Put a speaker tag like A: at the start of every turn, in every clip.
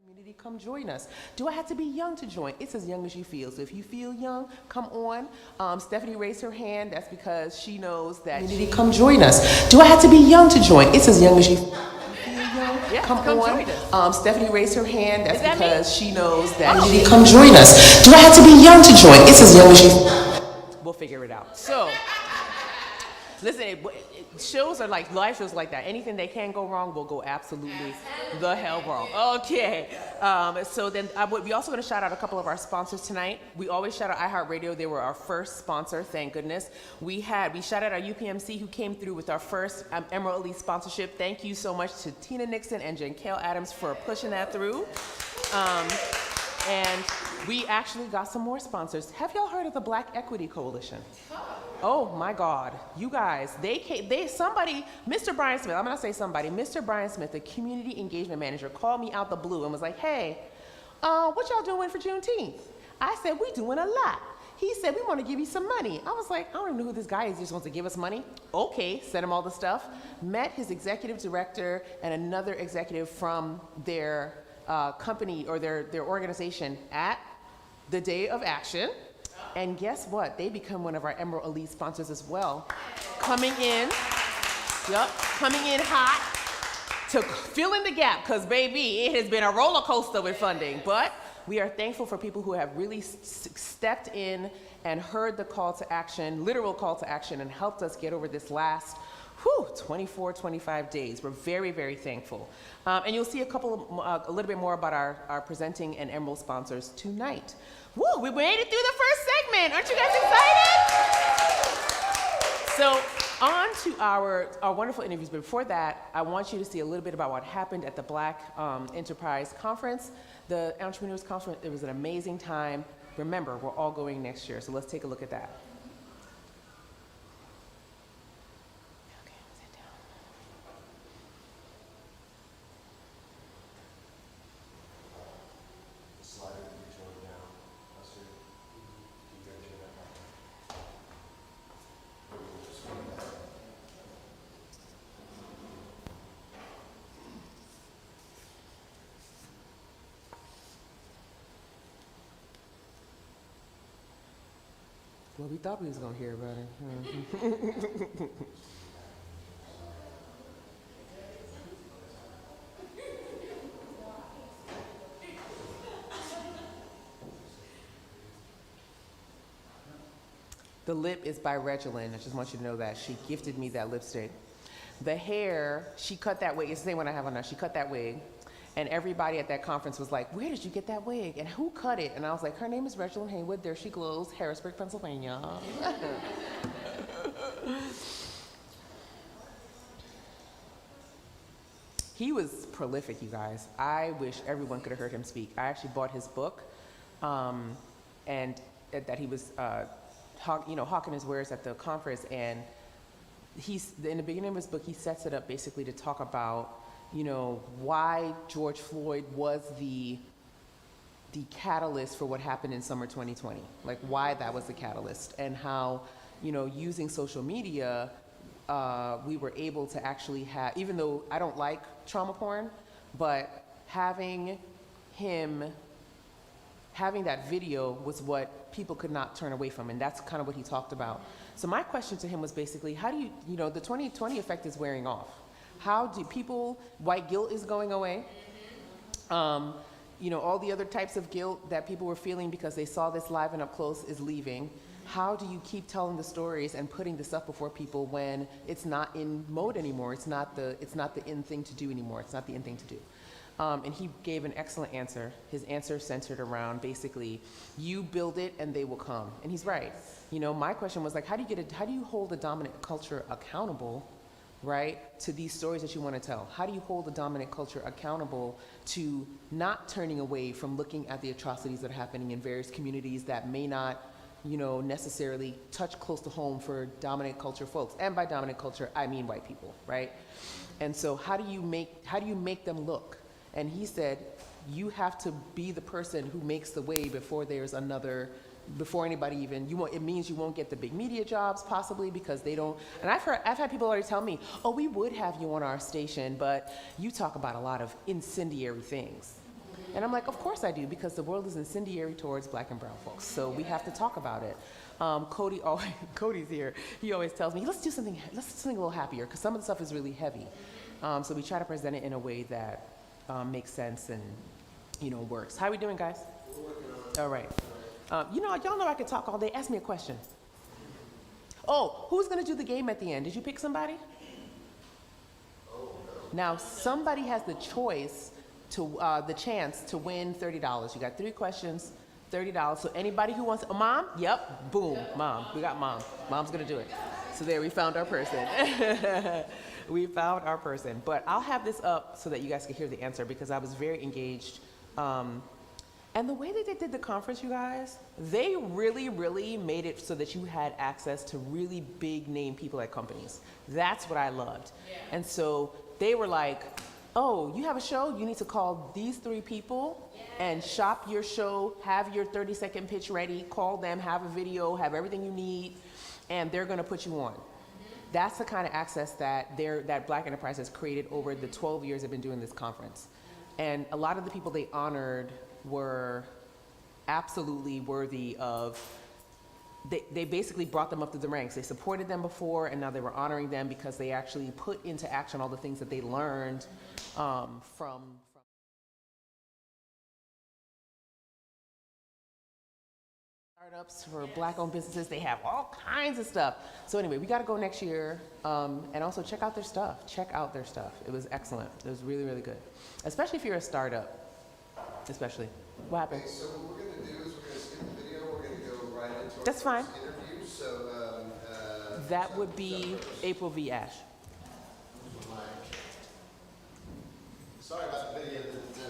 A: Community, come join us. Do I have to be young to join? It's as young as you feel. So if you feel young, come on. Stephanie raised her hand. That's because she knows that. Community, come join us. Do I have to be young to join? It's as young as you feel. Yeah, come on. Join us. Stephanie raised her hand. That's because she knows that. Community, come join us. Do I have to be young to join? It's as young as you feel. We'll figure it out. So, listen, shows are like, live shows like that. Anything that can go wrong will go absolutely the hell wrong. Okay. So then we're also going to shout out a couple of our sponsors tonight. We always shout out iHeartRadio. They were our first sponsor, thank goodness. We shout out our UPMC who came through with our first Emerald Elite sponsorship. Thank you so much to Tina Nixon and Jenkale Adams for pushing that through. And we actually got some more sponsors. Have y'all heard of the Black Equity Coalition? Oh my God, you guys, Mr. Brian Smith, I'm gonna say somebody, Mr. Brian Smith, the community engagement manager, called me out the blue and was like, hey, what y'all doing for Juneteenth? I said, we doing a lot. He said, we wanna give you some money. I was like, I don't even know who this guy is, he just wants to give us money. Okay, sent him all the stuff. Met his executive director and another executive from their company or their organization at the Day of Action. And guess what? They become one of our Emerald Elite sponsors as well. Coming in hot to fill in the gap, because baby, it has been a roller coaster with funding. But we are thankful for people who have really stepped in and heard the call to action, literal call to action, and helped us get over this last 24, 25 days. We're very, very thankful. And you'll see a little bit more about our presenting and Emerald sponsors tonight. Woo, we made it through the first segment. Aren't you guys excited? So on to our wonderful interviews. But before that, I want you to see a little bit about what happened at the Black Enterprise Conference, the Entrepreneurs Conference. It was an amazing time. Remember, we're all going next year, so let's take a look at that. Well, we thought we was gonna hear about it. The lip is by Reginald. I just want you to know that. She gifted me that lipstick. The hair, she cut that wig. It's the same one I have on now. She cut that wig. And everybody at that conference was like, where did you get that wig? And who cut it? And I was like, her name is Reginald Haywood. There she glows, Harrisburg, Pennsylvania. He was prolific, you guys. I wish everyone could have heard him speak. I actually bought his book, and that he was hawking his wares at the conference. And in the beginning of his book, he sets it up basically to talk about why George Floyd was the catalyst for what happened in summer 2020, like why that was the catalyst, and how, using social media, we were able to actually have, even though I don't like trauma porn, but having that video was what people could not turn away from, and that's kind of what he talked about. So my question to him was basically, how do the 2020 effect is wearing off. How do white guilt is going away. All the other types of guilt that people were feeling because they saw this live and up close is leaving. How do you keep telling the stories and putting this up before people when it's not in mode anymore? It's not the in thing to do anymore. It's not the in thing to do. And he gave an excellent answer. His answer centered around basically, you build it and they will come. And he's right. My question was like, how do you hold a dominant culture accountable, right, to these stories that you want to tell? How do you hold the dominant culture accountable to not turning away from looking at the atrocities that are happening in various communities that may not, necessarily touch close to home for dominant culture folks? And by dominant culture, I mean white people, right? And so how do you make them look? And he said, you have to be the person who makes the way before there's another before anybody even, it means you won't get the big media jobs possibly because they don't, and I've had people already tell me, oh, we would have you on our station, but you talk about a lot of incendiary things. And I'm like, of course I do, because the world is incendiary towards black and brown folks. So we have to talk about it. Cody's here. He always tells me, let's do something a little happier, because some of the stuff is really heavy. So we try to present it in a way that makes sense and, works. How are we doing, guys? We're working on it. All right. Y'all know I could talk all day. Ask me a question. Oh, who's going to do the game at the end? Did you pick somebody? Now, somebody has the choice the chance to win $30. You got 3 questions, $30. So anybody who wants, Mom? Yep, boom, Mom. We got Mom. Mom's gonna do it. So there, we found our person. We found our person. But I'll have this up so that you guys can hear the answer, because I was very engaged. And the way that they did the conference, you guys, they really, really made it so that you had access to really big name people at companies. That's what I loved. Yeah. And so they were like, oh, you have a show? You need to call these 3 people and shop your show, have your 30-second pitch ready, call them, have a video, have everything you need, and they're gonna put you on. That's the kind of access that Black Enterprise has created over the 12 years they've been doing this conference. And a lot of the people they honored were absolutely worthy of, they basically brought them up through the ranks. They supported them before, and now they were honoring them because they actually put into action all the things that they learned from startups for Black-owned businesses. They have all kinds of stuff. So anyway, we got to go next year, and also check out their stuff. Check out their stuff. It was excellent. It was really, really good, especially if you're a startup. Especially. What happened?
B: Okay, so what we're going to do is we're going to skip the video. We're going to go right into our
A: That's fine.
B: interview. So
A: that would be April V. Ash.
B: Sorry about the video.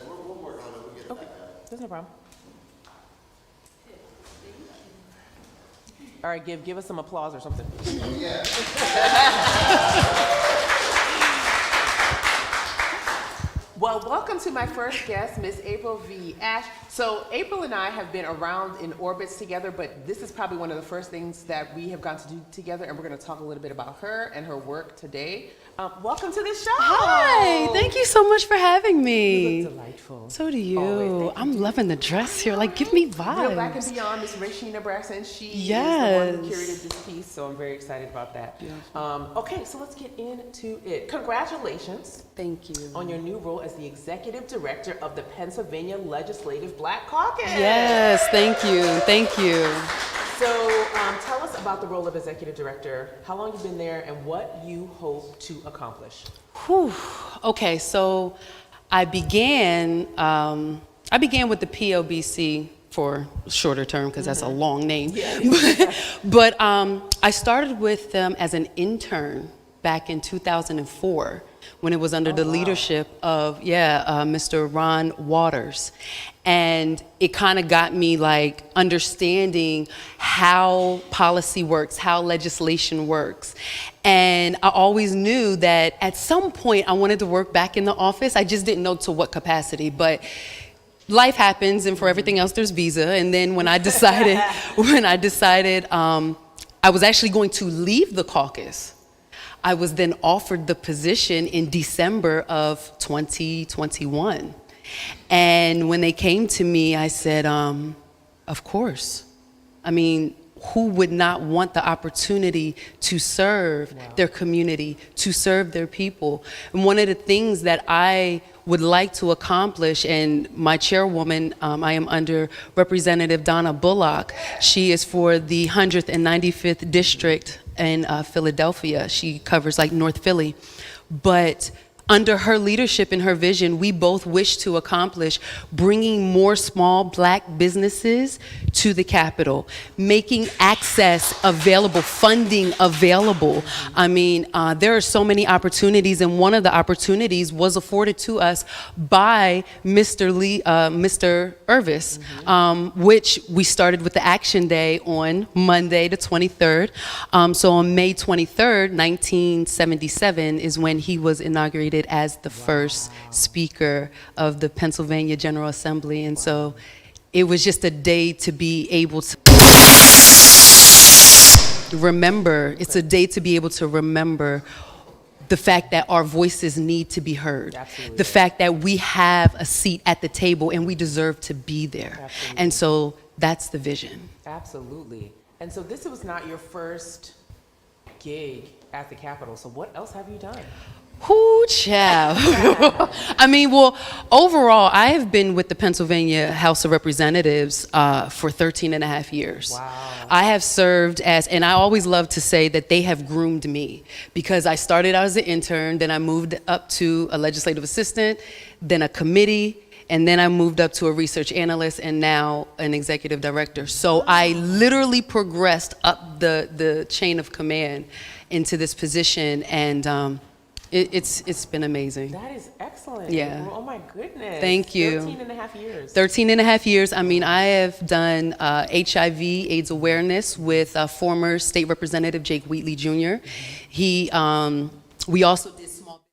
B: We'll work on it. We'll get it back up.
A: There's no problem. All right, give us some applause or something.
B: Yeah.
A: Well, welcome to my first guest, Miss April V. Ash. So April and I have been around in orbits together, but this is probably one of the first things that we have gotten to do together, and we're going to talk a little bit about her and her work today. Welcome to the show.
C: Hi, thank you so much for having me.
A: You look delightful.
C: So do you.
A: Always.
C: I'm loving the dress here. Like, give me vibes.
A: Real Black and Beyond, Miss Rashina Braxton. She is the one who curated this piece, so I'm very excited about that. Yeah. Okay, so let's get into it. Congratulations.
C: Thank you.
A: On your new role as the Executive Director of the Pennsylvania Legislative Black Caucus.
C: Yes, thank you. Thank you.
A: So tell us about the role of Executive Director, how long you've been there, and what you hope to accomplish.
C: Whew. Okay, so I began with the POBC for shorter term, because that's a long name. Yeah. but I started with them as an intern back in 2004. When it was under the leadership of, Mr. Ron Waters. And it kind of got me like understanding how policy works, how legislation works. And I always knew that at some point I wanted to work back in the office. I just didn't know to what capacity, but life happens, and for everything else there's visa. And then when I decided, I was actually going to leave the caucus, I was then offered the position in December of 2021. And when they came to me, I said, of course. I mean, who would not want the opportunity to serve their community, to serve their people? And one of the things that I would like to accomplish, and my chairwoman, I am under Representative Donna Bullock. She is for the 195th District in Philadelphia. She covers like North Philly. But under her leadership and her vision, we both wish to accomplish bringing more small Black businesses to the Capitol, making access available, funding available. I mean, there are so many opportunities, and one of the opportunities was afforded to us by Mr. Irvis, which we started with the Action Day on Monday the 23rd. So on May 23rd, 1977 is when he was inaugurated as the first speaker of the Pennsylvania General Assembly. And so it was just a day to be able to remember. It's a day to be able to remember the fact that our voices need to be heard,
A: Absolutely.
C: the fact that we have a seat at the table and we deserve to be there.
A: Absolutely.
C: And so that's the vision.
A: Absolutely. And so this was not your first gig at the Capitol. So what else have you done?
C: Whoo, child. I mean, well, overall, I have been with the Pennsylvania House of Representatives for 13 and a half years.
A: Wow.
C: I have served as, and I always love to say that they have groomed me, because I started out as an intern, then I moved up to a legislative assistant, then a committee, and then I moved up to a research analyst, and now an executive director. So I literally progressed up the chain of command into this position, and it's been amazing.
A: That is excellent.
C: Yeah.
A: Well, oh my goodness.
C: Thank you.
A: 13 and a half years.
C: 13 and a half years. I mean, I have done HIV AIDS awareness with former state representative Jake Wheatley Jr. We also did small.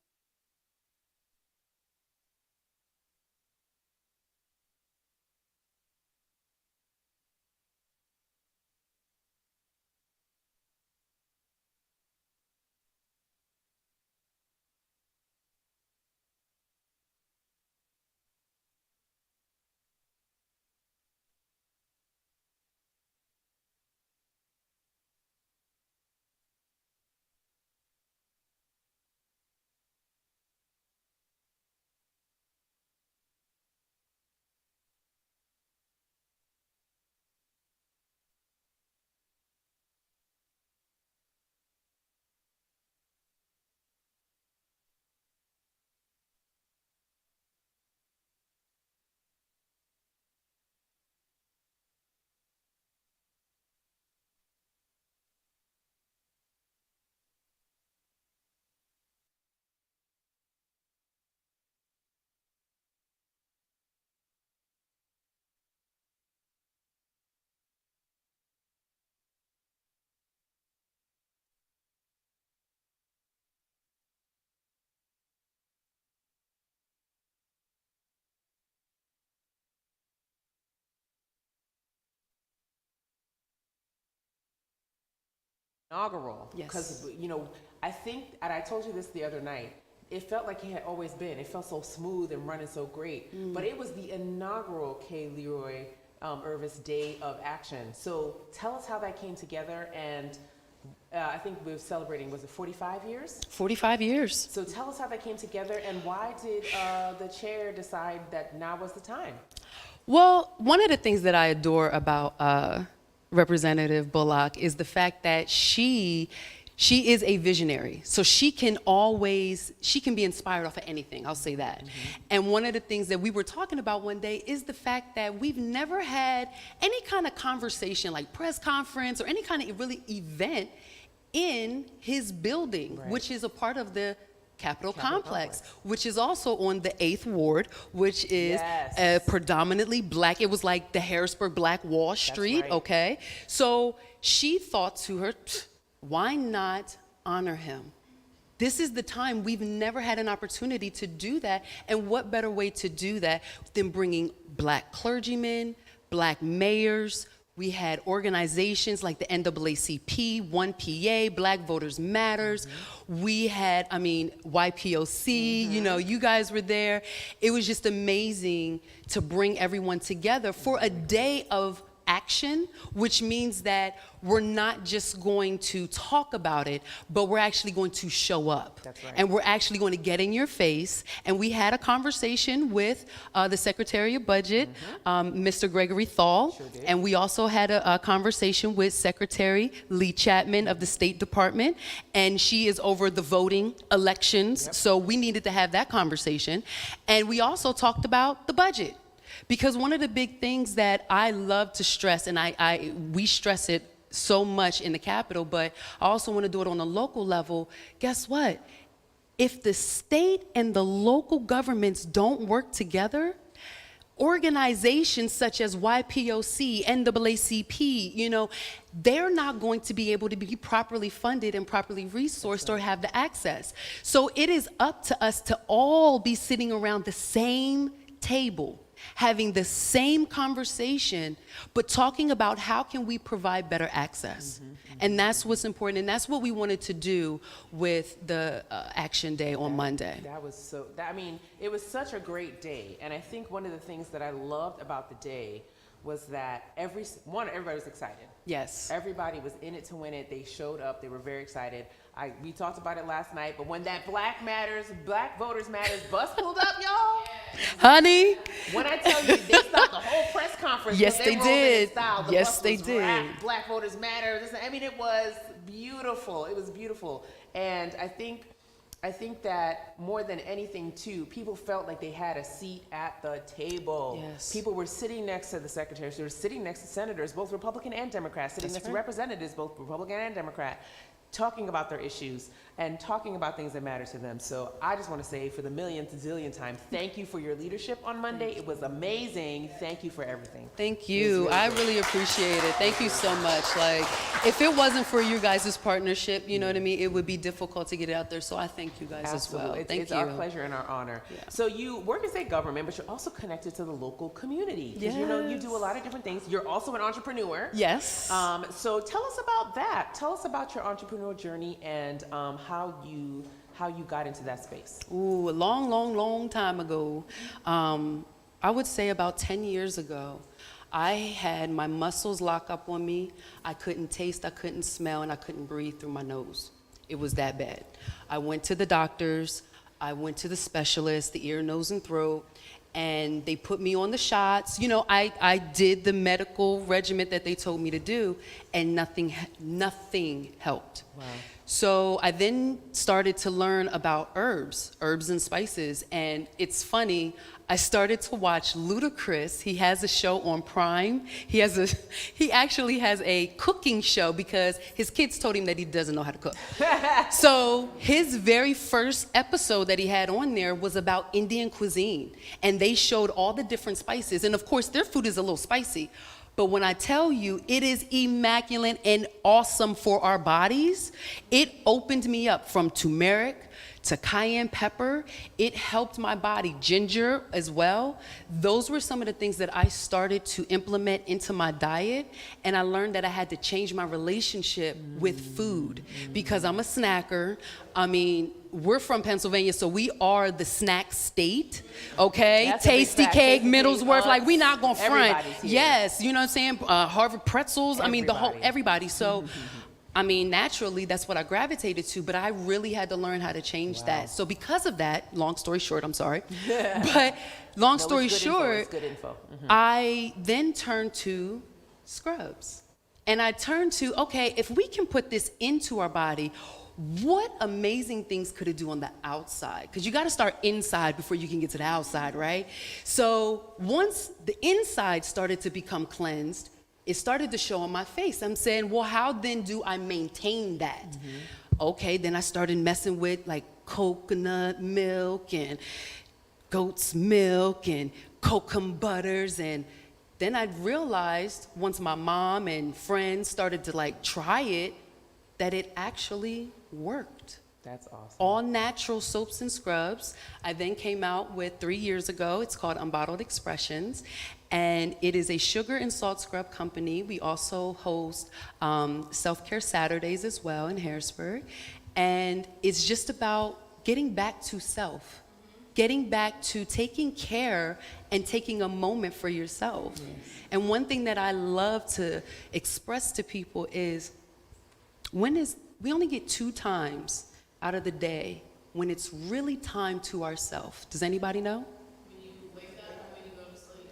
A: Inaugural.
C: Yes.
A: Because, you know, I think, and I told you this the other night, it felt like it had always been. It felt so smooth and running so great. But it was the inaugural K. Leroy Irvis Day of Action. So tell us how that came together. And I think we were celebrating, was it 45 years?
C: 45 years.
A: So tell us how that came together, and why did the chair decide that now was the time?
C: Well, one of the things that I adore about Representative Bullock is the fact that she is a visionary. So she can be inspired off of anything, I'll say that. Mm-hmm. And one of the things that we were talking about one day is the fact that we've never had any kind of conversation, like press conference or any kind of really event in his building,
A: right,
C: which is a part of the Capitol Complex, which is also on the 8th Ward, which is
A: yes,
C: predominantly black. It was like the Harrisburg Black Wall Street,
A: right,
C: okay? So she thought to her, why not honor him? This is the time. We've never had an opportunity to do that. And what better way to do that than bringing black clergymen, black mayors. We had organizations like the NAACP, 1PA, Black Voters Matters. Mm-hmm. We had, YPOC, mm-hmm, you know, you guys were there. It was just amazing to bring everyone together for a day of action, which means that we're not just going to talk about it, but we're actually going to show up.
A: That's right.
C: And we're actually going to get in your face. And we had a conversation with the Secretary of Budget, mm-hmm, Mr. Gregory Thal.
A: Sure did.
C: And we also had a conversation with Secretary Lee Chapman of the State Department. And she is over the voting elections. Yep. So we needed to have that conversation. And we also talked about the budget. Because one of the big things that I love to stress, and we stress it so much in the Capitol, but I also want to do it on a local level. Guess what? If the state and the local governments don't work together, organizations such as YPOC, NAACP, you know, they're not going to be able to be properly funded and properly resourced or have the access. So it is up to us to all be sitting around the same table, having the same conversation, but talking about how can we provide better access. And that's what's important, and that's what we wanted to do with the Action Day on Monday.
A: That was so, I mean, it was such a great day. And I think one of the things that I loved about the day was that everybody was excited.
C: Yes.
A: Everybody was in it to win it. They showed up. They were very excited. We talked about it last night, but when that Black Voters Matters bus pulled up, y'all.
C: Honey.
A: When I tell you, they stopped the whole press conference.
C: Yes,
A: because
C: they
A: rolled in
C: did.
A: style. The
C: Yes,
A: bus
C: they
A: was
C: did.
A: wrapped, Black Voters Matter. I mean, it was beautiful. It was beautiful. And I think that more than anything, too, people felt like they had a seat at the table.
C: Yes.
A: People were sitting next to the secretaries. They were sitting next to senators, both Republican and Democrat, sitting
C: That's
A: next to
C: right.
A: representatives, both Republican and Democrat, talking about their issues and talking about things that matter to them. So I just want to say for the millionth zillion time, thank you for your leadership on Monday. It was amazing. Thank you for everything.
C: Thank you. I really appreciate it. Thank you so much. Like, if it wasn't for you guys' partnership, you know what I mean, it would be difficult to get it out there. So I thank you guys as well.
A: Absolutely.
C: Thank
A: It's
C: you.
A: our pleasure and our honor.
C: Yeah.
A: So you work in state government, but you're also connected to the local community. Because you know, you do a lot of different things. You're also an entrepreneur.
C: Yes.
A: So tell us about that. Tell us about your entrepreneurial journey and how you got into that space.
C: Ooh, a long, long, long time ago. I would say about 10 years ago, I had my muscles lock up on me. I couldn't taste, I couldn't smell, and I couldn't breathe through my nose. It was that bad. I went to the doctors, I went to the specialist, the ear, nose, and throat, and they put me on the shots. You know, I did the medical regimen that they told me to do, and nothing helped.
A: Wow.
C: So I then started to learn about herbs and spices, and it's funny, I started to watch Ludacris. He has a show on Prime. He actually has a cooking show because his kids told him that he doesn't know how to cook. So his very first episode that he had on there was about Indian cuisine, and they showed all the different spices, and of course their food is a little spicy. But when I tell you it is immaculate and awesome for our bodies, it opened me up from turmeric to cayenne pepper. It helped my body. Ginger as well. Those were some of the things that I started to implement into my diet, and I learned that I had to change my relationship with food because I'm a snacker. I mean, we're from Pennsylvania, so we are the snack state, okay?
A: That's a big
C: Tasty
A: fact.
C: Cake,
A: Tasty
C: Middlesworth,
A: Cake,
C: like we not gonna front.
A: everybody's here.
C: Yes, you know what I'm saying? Harvard pretzels, I mean,
A: Everybody.
C: everybody. So, I mean, naturally, that's what I gravitated to, but I really had to learn how to change that. So because of that, long story short, I'm sorry, but long story short,
A: It's good info.
C: I then turned to scrubs. And I turned to, okay, if we can put this into our body, what amazing things could it do on the outside? Because you got to start inside before you can get to the outside, right? So once the inside started to become cleansed, it started to show on my face. I'm saying, well, how then do I maintain that? Okay, then I started messing with like coconut milk and goat's milk and cocoa butters, and then I realized once my mom and friends started to like try it, that it actually worked.
A: That's awesome.
C: All natural soaps and scrubs. I then came out with 3 years ago. It's called Unbottled Expressions, and it is a sugar and salt scrub company. We also host self-care Saturdays as well in Harrisburg, and it's just about getting back to self, getting back to taking care and taking a moment for yourself. Yes. And one thing that I love to express to people is we only get 2 times out of the day when it's really time to ourselves. Does anybody know?
D: When you wake up and when you go to sleep.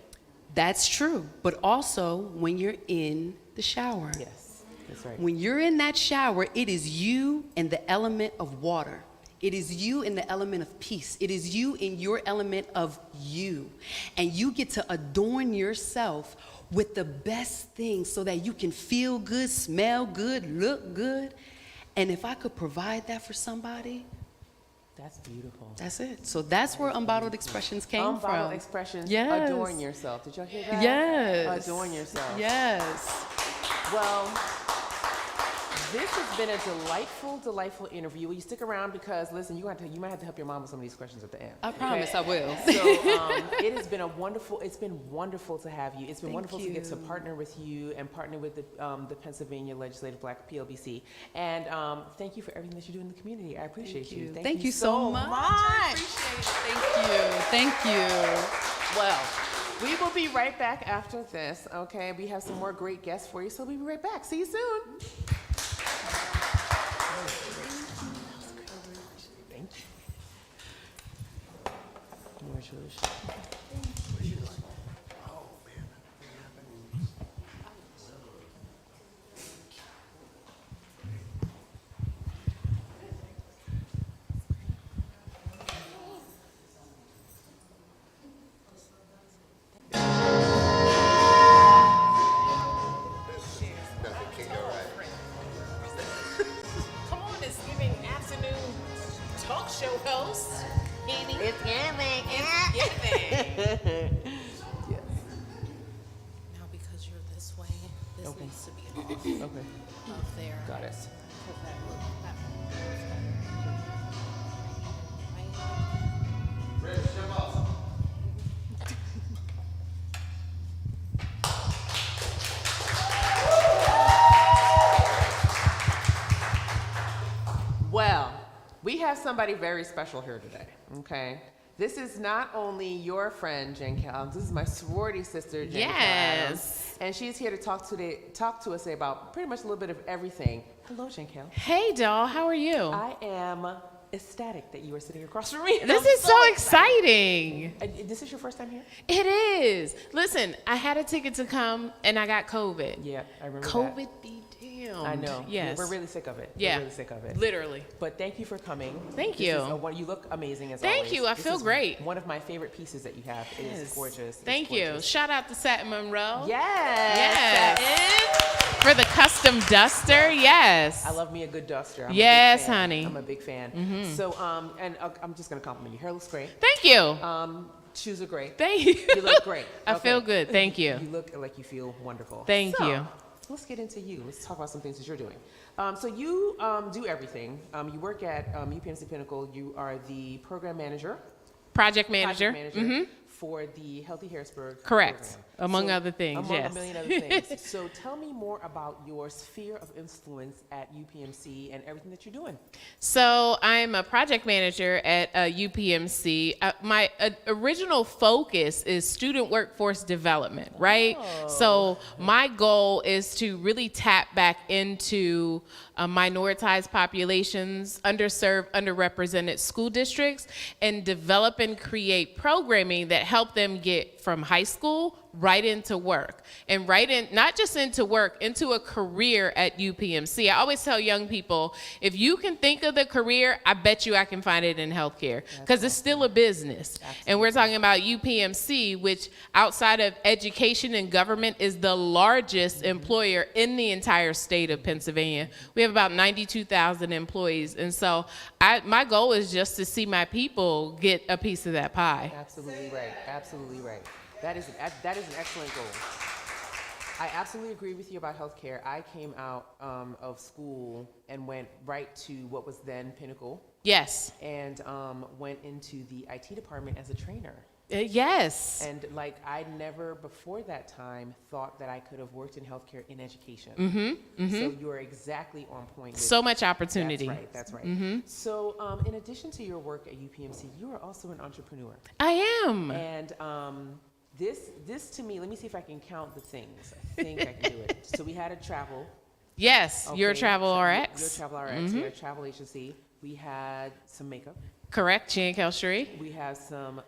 C: That's true, but also when you're in the shower.
A: Yes, that's right.
C: When you're in that shower, it is you and the element of water. It is you in the element of peace. It is you in your element of you. And you get to adorn yourself with the best things so that you can feel good, smell good, look good. And if I could provide that for somebody,
A: That's beautiful.
C: that's it. So that's where Unbottled Expressions came from.
A: Unbottled Expressions.
C: Yes.
A: Adorn yourself. Did y'all hear that?
C: Yes.
A: Adorn yourself.
C: Yes.
A: Well, This has been a delightful, delightful interview. Will you stick around because listen, you might have to help your mom with some of these questions at the end.
C: I promise I will.
A: So it has been it's been wonderful to have you. It's been wonderful to get to partner with you and partner with the Pennsylvania Legislative Black PLBC. And thank you for everything that you do in the community. I appreciate you.
C: Thank you so much. I appreciate it. Thank you.
A: Well, we will be right back after this, okay? We have some more great guests for you, so we'll be right back. See you soon. Thank you. Congratulations.
D: Come on, it's giving afternoon talk show host. It's giving. Now, because you're this way, this
A: Okay.
D: needs to be off
A: Okay,
D: of there.
A: got it.
D: Because that looks better.
B: Rich, jump off.
A: Well, we have somebody very special here today, okay? This is not only your friend, Jen Cals, this is my sorority sister, Jen
E: Yes.
A: Cals. And she's here to talk to us today about pretty much a little bit of everything. Hello, Jen Cals.
E: Hey, doll, how are you?
A: I am ecstatic that you are sitting across from me.
E: This
A: I'm
E: is so exciting.
A: This is your first time here?
E: It is. Listen, I had a ticket to come and I got COVID.
A: Yeah, I remember
E: COVID
A: that.
E: be damned.
A: I know.
E: Yes.
A: We're really sick of it.
E: Yeah.
A: We're really sick of it.
E: Literally.
A: But thank you for coming.
E: Thank
A: This
E: you.
A: is you look amazing as
E: Thank
A: always.
E: you. I
A: This
E: feel
A: is
E: great.
A: One of my favorite pieces that you have. It is gorgeous. It's
E: Thank you.
A: gorgeous.
E: Shout out to Satin Monroe.
A: Yes.
E: Yes. For the custom duster. Yes.
A: I love me a good duster. I'm a
E: Yes,
A: big fan.
E: honey.
A: I'm a big fan. So, I'm just gonna compliment you. Hair looks great.
E: Thank you.
A: Shoes are great.
E: Thank you.
A: You look great.
E: I
A: Okay.
E: feel good. Thank you.
A: You look like you feel wonderful.
E: Thank
A: So,
E: you.
A: Let's get into you. Let's talk about some things that you're doing. So you do everything. You work at UPMC Pinnacle. You are the program manager.
E: Project manager.
A: For the Healthy Harrisburg
E: Correct.
A: program.
E: Among other things,
A: Among
E: yes.
A: a million other things. So tell me more about your sphere of influence at UPMC and everything that you're doing.
E: So I'm a project manager at UPMC. My original focus is student workforce development, right? So my goal is to really tap back into minoritized populations, underserved, underrepresented school districts, and develop and create programming that help them get from high school right into work, and not just into work, into a career at UPMC. I always tell young people, if you can think of the career, I bet you I can find it in healthcare, because it's still a business. And we're talking about UPMC, which outside of education and government is the largest employer in the entire state of Pennsylvania. We have about 92,000 employees. And so my goal is just to see my people get a piece of that pie.
A: Absolutely right. Absolutely right. That is an excellent goal. I absolutely agree with you about healthcare. I came out of school and went right to what was then Pinnacle,
E: Yes.
A: and went into the IT department as a trainer.
E: Yes.
A: And like I never before that time thought that I could have worked in healthcare in education. So you are exactly on point. With
E: So much opportunity.
A: That's right. So in addition to your work at UPMC, you are also an entrepreneur.
E: I am.
A: And this to me, let me see if I can count the things. I think I can do it. So we had a travel.
E: Yes, your
A: okay,
E: Travel
A: so
E: RX.
A: Your Travel RX. We had a travel agency. We had some makeup.
E: Correct, Chin Kelchery.
A: We have some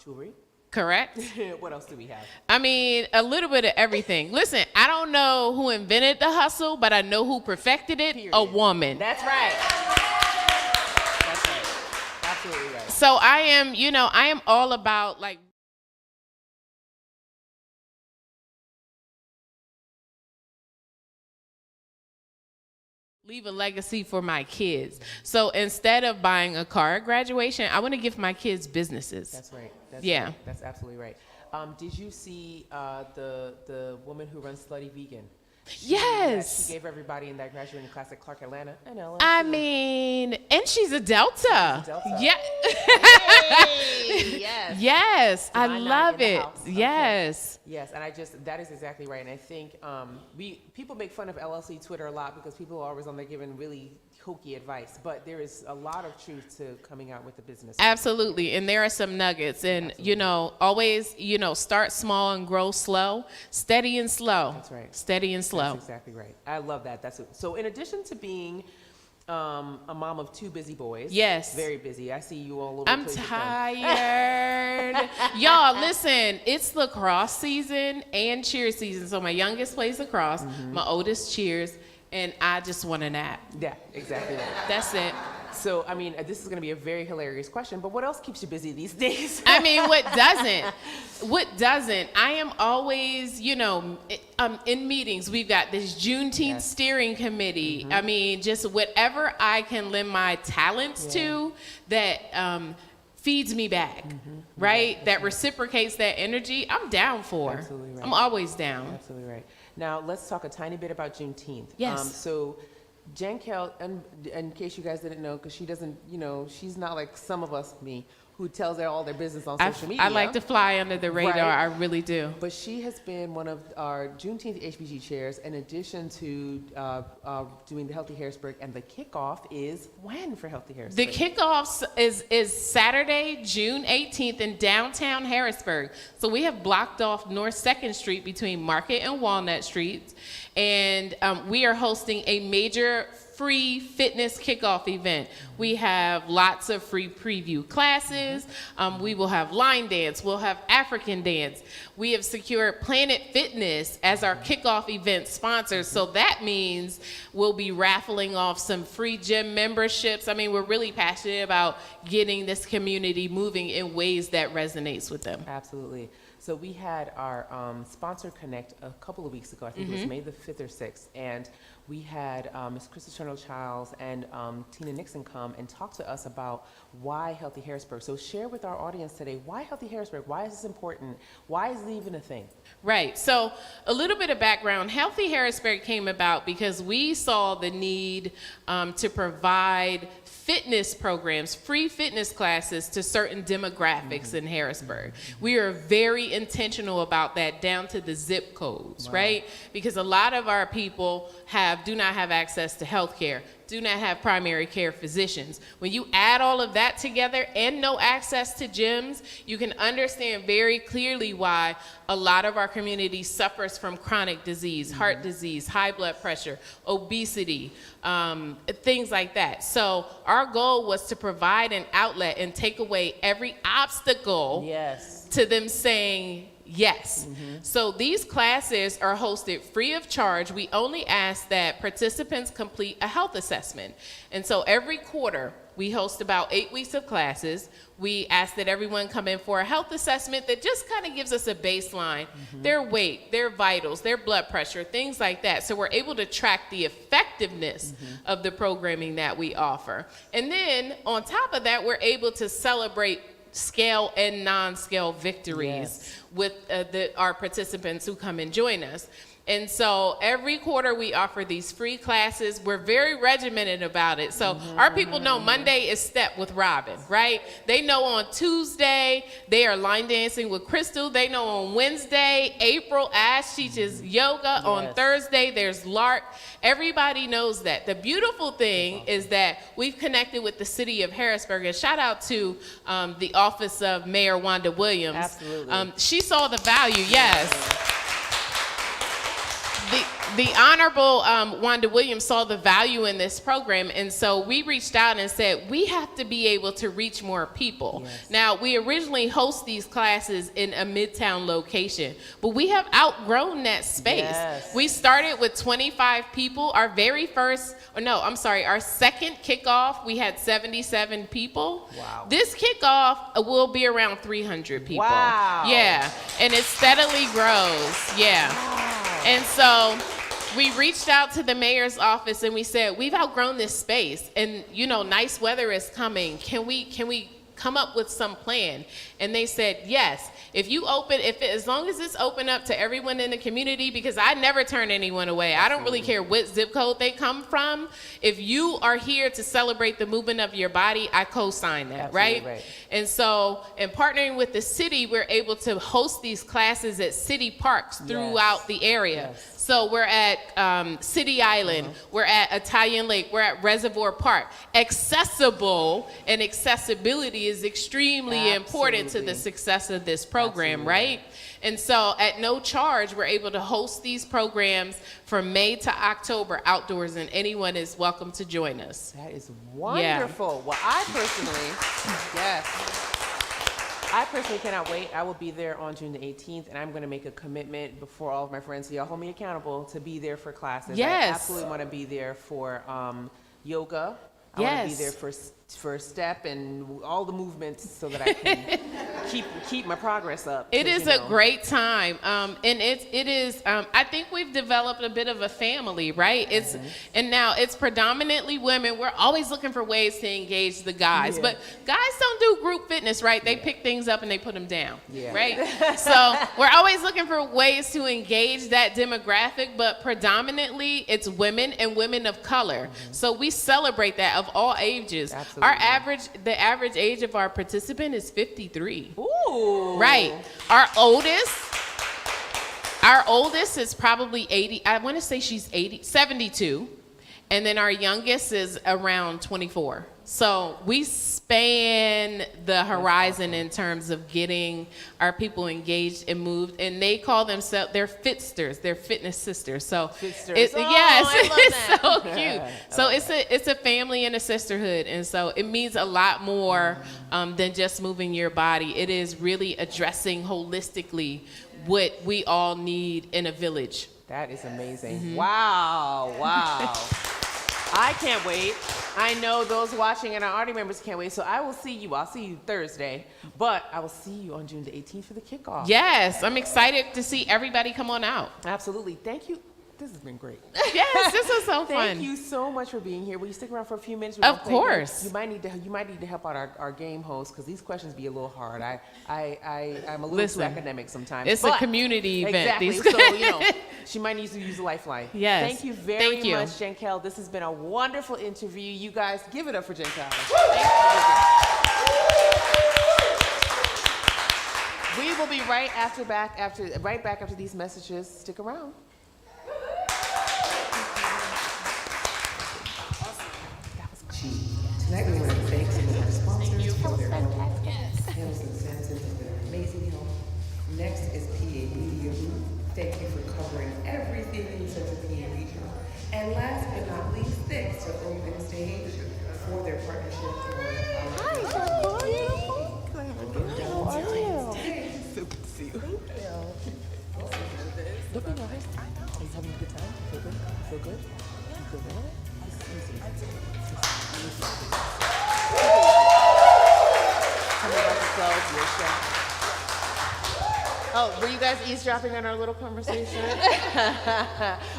A: jewelry.
E: Correct.
A: What else do we have?
E: I mean, a little bit of everything. Listen, I don't know who invented the hustle, but I know who perfected it,
A: Period.
E: a woman.
A: That's right. That's right. Absolutely right.
E: So I am all about like leave a legacy for my kids. So instead of buying a car at graduation, I want to give my kids businesses.
A: That's right. That's
E: Yeah.
A: right. That's absolutely right. Did you see the woman who runs Slutty Vegan?
E: Yes.
A: She gave everybody in that graduating class at Clark Atlanta and LSU.
E: I mean, and she's a Delta.
A: Delta.
E: Yeah.
D: Hey, yes.
E: Yes, I
A: Divine
E: love
A: nine in the
E: it.
A: house. Okay.
E: Yes.
A: Yes, and that is exactly right. And I think people make fun of LLC Twitter a lot because people are always on there giving really hokey advice, but there is a lot of truth to coming out with the business.
E: Absolutely. And there are some nuggets. And, always, start small and grow slow. Steady and slow.
A: That's right.
E: Steady and slow.
A: That's exactly right. I love that. So in addition to being a mom of 2 busy boys.
E: Yes.
A: Very busy. I see you all over the
E: I'm
A: place.
E: tired. Y'all, listen, it's lacrosse season and cheer season. So my youngest plays lacrosse, my oldest cheers, and I just want a nap.
A: Yeah, exactly right.
E: That's it.
A: So, I mean, this is going to be a very hilarious question, but what else keeps you busy these days?
E: I mean, what doesn't? What doesn't? I am always, in meetings. We've got this Juneteenth steering committee. I mean, just whatever I can lend my talents to that feeds me back, right? That reciprocates that energy. I'm down for.
A: Absolutely right.
E: I'm always down.
A: Absolutely right. Now, let's talk a tiny bit about Juneteenth.
E: Yes.
A: So, Jen Kell, and in case you guys didn't know, because she doesn't, she's not like some of us, me, who tells all their business on social media.
E: I like to fly under the radar.
A: Right.
E: I really do.
A: But she has been one of our Juneteenth HBG chairs, in addition to doing the Healthy Harrisburg, and the kickoff is when for Healthy Harrisburg?
E: The kickoff is Saturday, June 18th in downtown Harrisburg. So we have blocked off North 2nd Street between Market and Walnut Streets. And we are hosting a major free fitness kickoff event. We have lots of free preview classes. We will have line dance. We'll have African dance. We have secured Planet Fitness as our kickoff event sponsor. So that means we'll be raffling off some free gym memberships. I mean, we're really passionate about getting this community moving in ways that resonates with them.
A: Absolutely. So we had our Sponsor Connect a couple of weeks ago. I think it was May the 5th or 6th. And we had Ms. Krista Turner-Childs and Tina Nixon come and talk to us about why Healthy Harrisburg. So share with our audience today, why Healthy Harrisburg? Why is this important? Why is it even a thing?
E: Right. So a little bit of background. Healthy Harrisburg came about because we saw the need to provide fitness programs, free fitness classes to certain demographics in Harrisburg. We are very intentional about that down to the zip codes, right? Because a lot of our people do not have access to health care, do not have primary care physicians. When you add all of that together and no access to gyms, you can understand very clearly why a lot of our community suffers from chronic disease, heart disease, high blood pressure, obesity, things like that. So our goal was to provide an outlet and take away every obstacle to them saying yes. So these classes are hosted free of charge. We only ask that participants complete a health assessment. And so every quarter, we host about 8 weeks of classes. We ask that everyone come in for a health assessment that just kind of gives us a baseline, their weight, their vitals, their blood pressure, things like that. So we're able to track the effectiveness of the programming that we offer. And then on top of that, we're able to celebrate scale and non-scale victories with our participants who come and join us. And so every quarter we offer these free classes. We're very regimented about it. So our people know Monday is Step with Robin, right? They know on Tuesday they are line dancing with Crystal. They know on Wednesday, April Ash teaches yoga. On Thursday, there's Lark. Everybody knows that. The beautiful thing is that we've connected with the city of Harrisburg. And shout out to the office of Mayor Wanda Williams.
A: Absolutely.
E: She saw the value, The Honorable Wanda Williams saw the value in this program, and so we reached out and said, we have to be able to reach more people. Now, we originally host these classes in a Midtown location, but we have outgrown that space. We started with 25 people. Our second kickoff, we had 77 people. This kickoff will be around 300 people. Yeah, and it steadily grows. And so we reached out to the mayor's office and we said, we've outgrown this space and, nice weather is coming. Can we come up with some plan. And they said, yes, as long as it's open up to everyone in the community, because I never turn anyone away. I don't really care what zip code they come from. If you are here to celebrate the movement of your body, I co-sign that, right? And so, in partnering with the city, we're able to host these classes at city parks throughout the area. So we're at City Island, we're at Italian Lake, we're at Reservoir Park. Accessible and accessibility is extremely important to the success of this program, right? And so at no charge, we're able to host these programs from May to October outdoors, and anyone is welcome to join us.
A: That is wonderful. Well, I personally cannot wait. I will be there on June the 18th, and I'm going to make a commitment before all of my friends, so y'all hold me accountable, to be there for classes.
E: Yes.
A: I absolutely want to be there for yoga. I want to be there for step and all the movements so that I can keep my progress up.
E: It is a great time, and it is. I think we've developed a bit of a family, right? And now it's predominantly women. We're always looking for ways to engage the guys, but guys don't do group fitness, right? They pick things up and they put them down, right? So we're always looking for ways to engage that demographic, but predominantly it's women and women of color. So we celebrate that of all ages.
A: Absolutely.
E: The average age of our participant is 53.
A: Ooh.
E: Right. Our oldest is probably 80. I want to say she's 72. And then our youngest is around 24. So we span the horizon in terms of getting our people engaged and moved. And they call themselves, they're fitsters, they're fitness sisters. So
A: Fitsters.
E: It's so cute. So it's a family and a sisterhood. And so it means a lot more than just moving your body. It is really addressing holistically what we all need in a village.
A: That is amazing. Wow. I can't wait. I know those watching and our audience members can't wait. So I will see you. I'll see you Thursday, but I will see you on June the 18th for the kickoff.
E: Yes, I'm excited to see everybody come on out.
A: Absolutely. Thank you. This has been great.
E: Yes, this was so fun.
A: Thank you so much for being here. Will you stick around for a few minutes?
E: Of course.
A: You might need to help out our game host, because these questions be a little hard. I'm a little too academic sometimes.
E: It's a community event.
A: Exactly. So she might need to use a lifeline.
E: Yes.
A: Thank you very much, Jenkel. This has been a wonderful interview. You guys, give it up for Jenkel. We will be right back after these messages. Stick around.
F: Tonight we want to thank some of our sponsors for their help. Health and Senses have been amazing help. Next is PA Media Group. Thank you for covering everything in the Central PA region. And last but not least, thanks to Open Stage for their partnership for
A: Hi, how are you? How are you?
F: So good to see you.
A: Looking nice. Are you having a good time? Feel good? Feel good? You feel good? Tell me about yourselves, your chef. Oh, were you guys eavesdropping on our little conversation?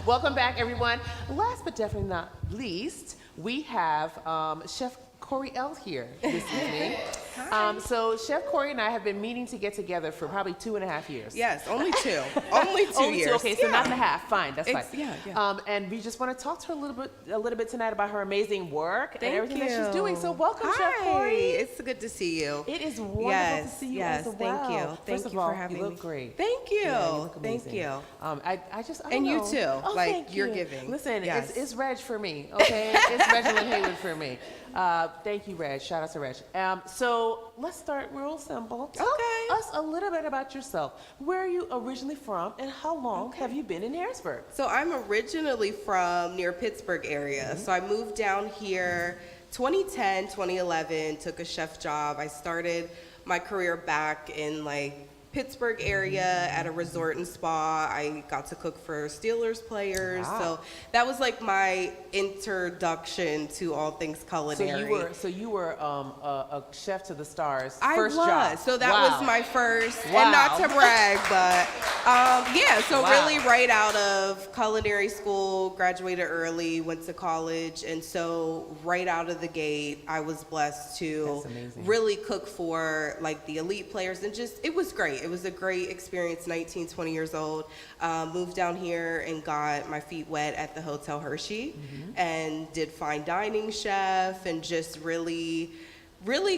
A: Welcome back, everyone. Last but definitely not least, we have Chef Corey L here this evening. So Chef Corey and I have been meaning to get together for probably 2.5 years.
G: Yes, only two. Only two years.
A: Okay, so not the half. Fine, that's fine.
G: Yeah.
A: And we just want to talk to her a little bit tonight about her amazing work and everything
G: Thank
A: that she's doing. So
G: you.
A: welcome, Chef
G: Hi.
A: Corey.
G: It's good to see you.
A: It is wonderful to see you
G: yes,
A: as well.
G: thank you.
A: First
G: Thank
A: of
G: you
A: all,
G: for having
A: you look
G: me.
A: great.
G: Thank you.
A: Yeah, you look
G: Thank
A: amazing.
G: you.
A: I don't
G: And you
A: know.
G: too.
A: Oh,
G: Like,
A: thank
G: you're
A: you.
G: giving.
A: Listen,
G: Yes.
A: it's Reg for me, okay? It's Reginald Haywood for me. Thank you, Reg. Shout out to Reg. So let's start real simple. Tell us a little bit about yourself. Where are you originally from, and how long have you been in Harrisburg?
G: So I'm originally from near Pittsburgh area. So I moved down here 2010, 2011, took a chef job. I started my career back in like Pittsburgh area at a resort and spa. I got to cook for Steelers players.
A: Wow.
G: So that was like my introduction to all things culinary.
A: So you were a chef to the stars.
G: I
A: first
G: was.
A: job.
G: So that
A: Wow.
G: was my first,
A: Wow.
G: and not to brag, but yeah, so
A: Wow.
G: really right out of culinary school, graduated early, went to college, and so right out of the gate, I was blessed to
A: That's amazing.
G: really cook for like the elite players, and just, it was great. It was a great experience, 19, 20 years old. Moved down here and got my feet wet at the Hotel Hershey and did fine dining chef and just really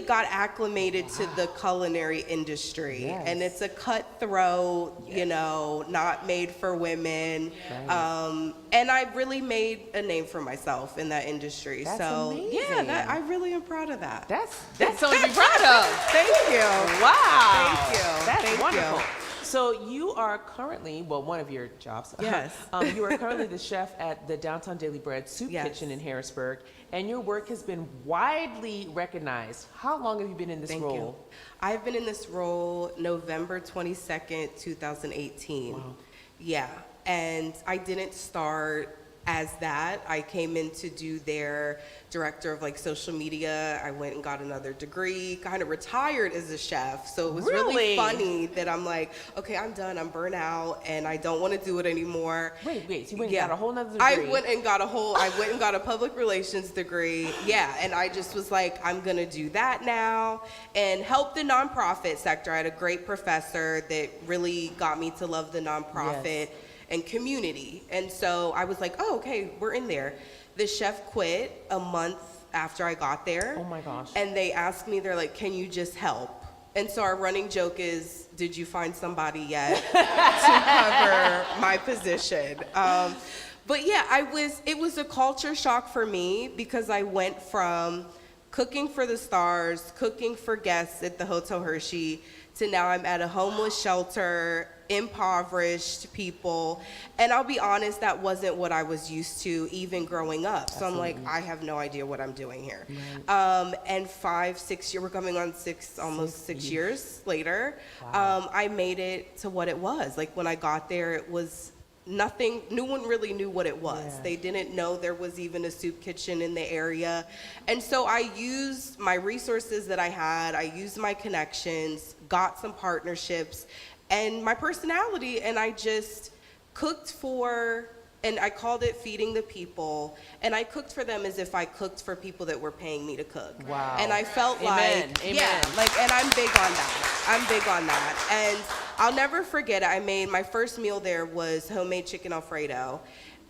G: got acclimated to the culinary industry.
A: Yes.
G: And it's a cutthroat, you know, not made for women.
A: Right.
G: And I really made a name for myself in that industry.
A: That's
G: so yeah,
A: amazing.
G: I really am proud of that.
A: That's something to be proud of.
G: Thank you.
A: Wow.
G: Thank you.
A: That's
G: Thank
A: wonderful.
G: you.
A: So you are currently, well, one of your jobs.
G: Yes.
A: You are currently the chef at the Downtown Daily Bread Soup
G: Yes.
A: Kitchen in Harrisburg, and your work has been widely recognized. How long have you been in this
G: Thank
A: role?
G: you. I've been in this role November 22nd, 2018.
A: Wow.
G: Yeah, and I didn't start as that. I came in to do their director of like social media. I went and got another degree, kind of retired as a chef. So it was really
A: Really?
G: funny that I'm like, okay, I'm done, I'm burnt out, and I don't want to do it anymore.
A: Wait, so you went and
G: Yeah.
A: got a whole nother
G: I
A: degree.
G: went and got a public relations degree. Yeah, and I just was like, I'm gonna do that now and help the nonprofit sector. I had a great professor that really got me to love the nonprofit and community. And so I was like, oh, okay, we're in there. The chef quit a month after I got there.
A: Oh my gosh.
G: And they asked me, they're like, can you just help? And so our running joke is, did you find somebody yet to cover my position? But yeah, it was a culture shock for me because I went from cooking for the stars, cooking for guests at the Hotel Hershey, to now I'm at a homeless shelter, impoverished people. And I'll be honest, that wasn't what I was used to even growing up. So I'm like, I have no idea what I'm doing here. And 5, 6 years, we're coming on almost 6 years later, I made it to what it was. Like when I got there, it was nothing, no one really knew what it was.
A: Yeah.
G: They didn't know there was even a soup kitchen in the area. And so I used my resources that I had, I used my connections, got some partnerships, and my personality, and I just cooked for, and I called it feeding the people, and I cooked for them as if I cooked for people that were paying me to cook.
A: Wow.
G: And I felt
A: Amen.
G: like,
A: Amen.
G: yeah, like, and I'm big on that. I'm big on that. And I'll never forget, I made, my first meal there was homemade chicken Alfredo.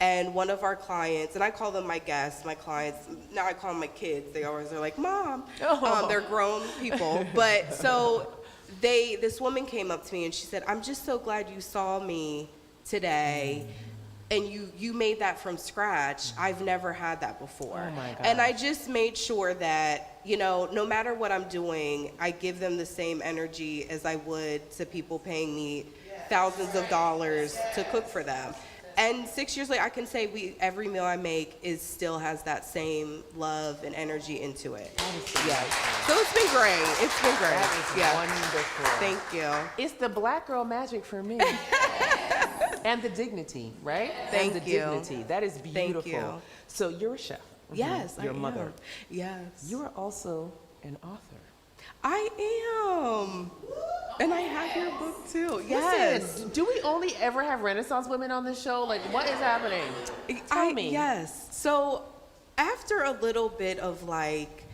G: And one of our clients, and I call them my guests, my clients, now I call them my kids. They always are like, Mom.
A: Oh.
G: They're grown people. But so this woman came up to me and she said, I'm just so glad you saw me today. And you made that from scratch. I've never had that before.
A: Oh my gosh.
G: And I just made sure that, you know, no matter what I'm doing, I give them the same energy as I would to people paying me thousands of dollars to cook for them. And 6 years later, I can say every meal I make still has that same love and energy into it. Yeah. So it's been great. It's been great.
A: That is
G: yeah.
A: wonderful.
G: Thank you.
A: It's the black girl magic for me. And the dignity, right?
G: Thank
A: and the
G: you.
A: dignity. That is beautiful.
G: Thank you.
A: So you're a chef.
G: Yes,
A: Your
G: I
A: mother.
G: am. Yes.
A: You are also an author.
G: I am. And I have your book too. Yes.
A: Listen, do we only ever have Renaissance women on this show? Like, what is happening? Tell me.
G: Yes. So after a little bit of like,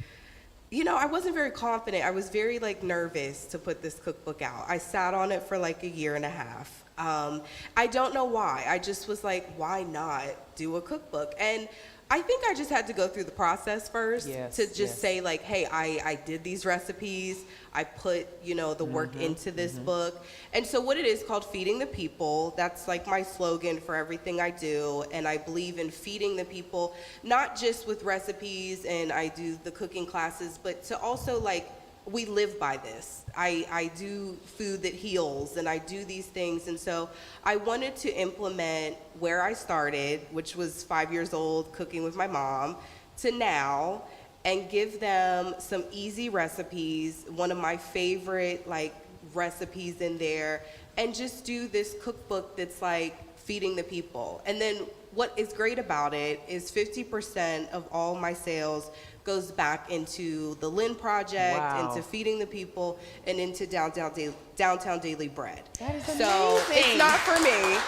G: you know, I wasn't very confident. I was very like nervous to put this cookbook out. I sat on it for like a year and a half. I don't know why. I just was like, why not do a cookbook? And I think I just had to go through the process first to just say like, hey, I did these recipes. I put, you know, the work into this book. And so what it is called Feeding the People, that's like my slogan for everything I do. And I believe in feeding the people, not just with recipes and I do the cooking classes, but to also like, we live by this. I do food that heals and I do these things. And so I wanted to implement where I started, which was 5 years old, cooking with my mom, to now, and give them some easy recipes. One of my favorite like recipes in there, and just do this cookbook that's like feeding the people. And then what is great about it is 50% of all my sales goes back into the Lynn Project,
A: Wow.
G: into feeding the people, and into Downtown Daily Bread.
A: That is
G: So
A: amazing.
G: it's not for me,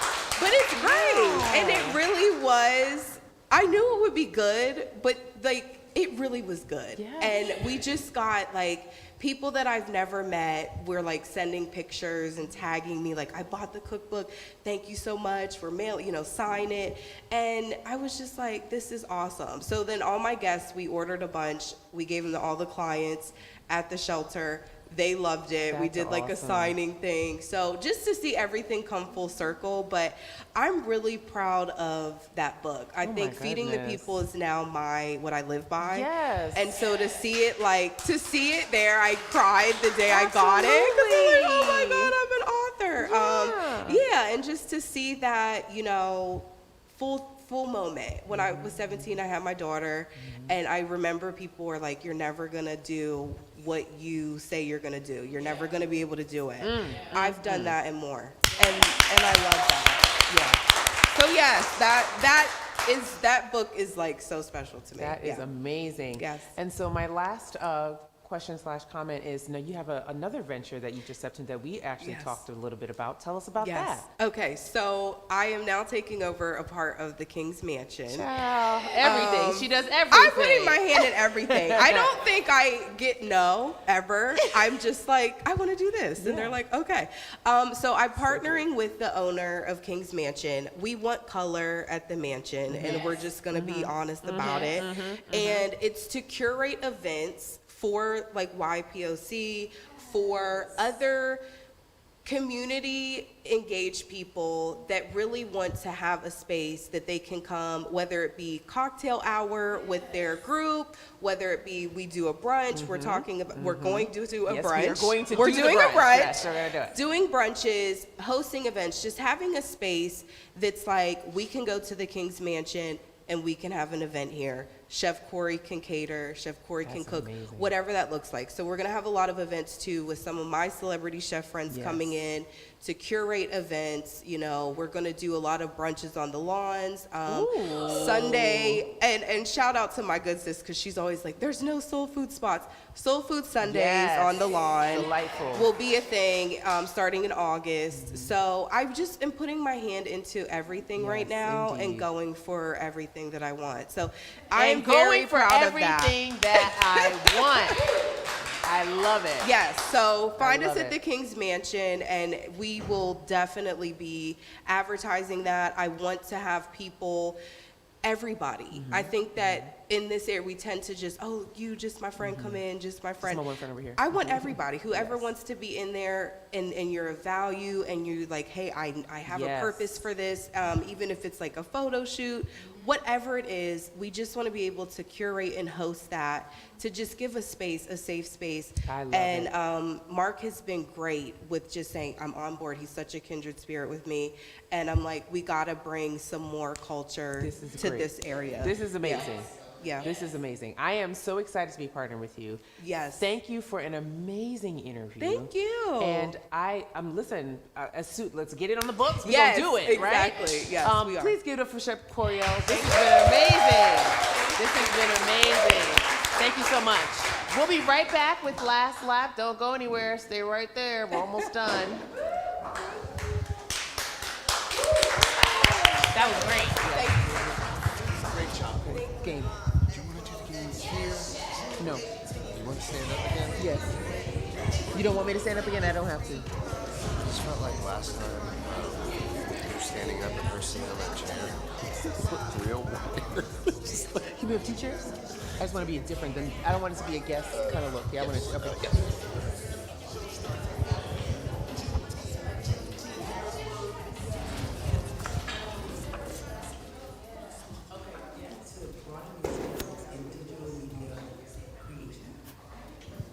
G: but it's great. And it really was, I knew it would be good, but like, it really was good.
A: Yes.
G: And we just got like, people that I've never met were like sending pictures and tagging me like, I bought the cookbook, thank you so much for mail, sign it. And I was just like, this is awesome. So then all my guests, we ordered a bunch, we gave them to all the clients at the shelter. They loved it. We
A: That's
G: did like a
A: awesome.
G: signing thing. So just to see everything come full circle, but I'm really proud of that book. I
A: Oh my
G: think feeding the
A: goodness.
G: people is now what I live by.
A: Yes.
G: And so to see it there, I cried the day I got it. 'Cause I'm like, oh my God, I'm an author. Yeah, and just to see that, full moment. When I was 17, I had my daughter, and I remember people were like, you're never gonna do what you say you're gonna do. You're never gonna be able to do it. I've done that and more. And I love that. Yeah. So yes, that book is like so special to me.
A: That is
G: Yeah.
A: amazing.
G: Yes.
A: And so my last question/comment is, now you have another venture that you just stepped in that we actually
G: Yes.
A: talked a little bit about. Tell us about
G: Yes.
A: that.
G: Okay, so I am now taking over a part of the King's Mansion.
A: Everything. She does everything.
G: I'm putting my hand in everything. I don't think I get no ever. I'm just like, I want to do this. And they're like, okay. So I'm partnering with the owner of King's Mansion. We want color at the mansion, and we're just going to be honest about it. And it's to curate events for like YPOC, for other community engaged people that really want to have a space that they can come, whether it be cocktail hour with their group, whether it be we do a brunch. We're talking about, we're going to do a
A: Yes,
G: brunch.
A: we are going to
G: We're
A: do the
G: doing
A: brunch.
G: a brunch.
A: Yes, we're gonna do it.
G: Doing brunches, hosting events, just having a space that's like, we can go to the King's Mansion and we can have an event here. Chef Corey can cater, Chef Corey can cook,
A: amazing.
G: whatever that looks like. So we're gonna have a lot of events too with some of my celebrity chef friends coming in to curate events. We're gonna do a lot of brunches on the lawns. Sunday, and shout out to my good sis, because she's always like, there's no soul food spots. Soul food Sundays
A: Yes.
G: on the lawn
A: Delightful.
G: will be a thing starting in August. So I just am putting my hand into everything right
A: Yes,
G: now
A: indeed.
G: and going for everything that I want. So I am
A: And
G: very
A: going for
G: proud of that.
A: everything that I want. I love it.
G: Yes, so find us
A: love
G: at
A: it.
G: the King's Mansion, and we will definitely be advertising that. I want to have people, everybody. I think that in this area, we tend to just, you just my friend, come in, just my friend.
A: my one friend over here.
G: I want everybody, whoever wants to be in there, and you're of value, and you're like, hey, I have a
A: Yes.
G: purpose for this, even if it's like a photo shoot, whatever it is, we just want to be able to curate and host that, to just give a space, a safe space.
A: I love
G: and
A: it.
G: Mark has been great with just saying, I'm on board. He's such a kindred spirit with me. And I'm like, we got to bring some more culture
A: This is
G: to
A: great.
G: this area.
A: This is amazing.
G: Yeah.
A: This is amazing. I am so excited to be partnering with you.
G: Yes.
A: Thank you for an amazing interview.
G: Thank you.
A: And listen, let's get it on the books. We're
G: Yes,
A: gonna do it, right?
G: exactly. Yes, we are.
A: Please give it up for Chef Coriel. This has been amazing. This has been amazing. Thank you so much. We'll be right back with Last Lap. Don't go anywhere. Stay right there. We're almost done.
E: That was great.
B: Great job.
A: Game.
B: Do you want to do the games here?
A: No.
B: You want to stand up again?
A: Yes. You don't want me to stand up again? I don't have to.
B: I just felt like last time you were standing up and her sitting on that chair. It's real weird.
A: Can we have 2 chairs? I just want to be different than, I don't want it to be a guest kind of look. Yeah, I want it, okay.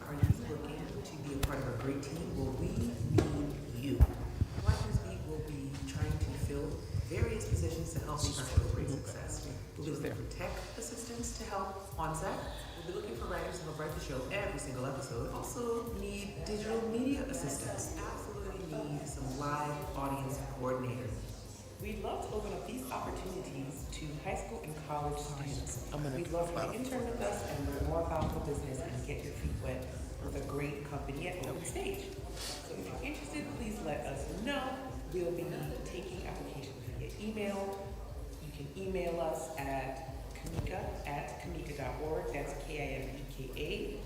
F: Are you looking to be a part of a great team? Well, we need you. NewsBeat will be trying to fill various positions to help make our show a great success. We'll be looking for tech assistants to help on set. We'll We're looking for writers to help write the show every single episode. Also need digital media assistants. Absolutely need some live audience coordinators. We'd love to open up these opportunities to high school and college students. We'd love for you to intern with us and learn more about the business and get your feet wet with a great company at Open Stage. So if you're interested, please let us know. We'll be taking applications via email. You can email us at Kimeka@kimeka.org. That's Kimeka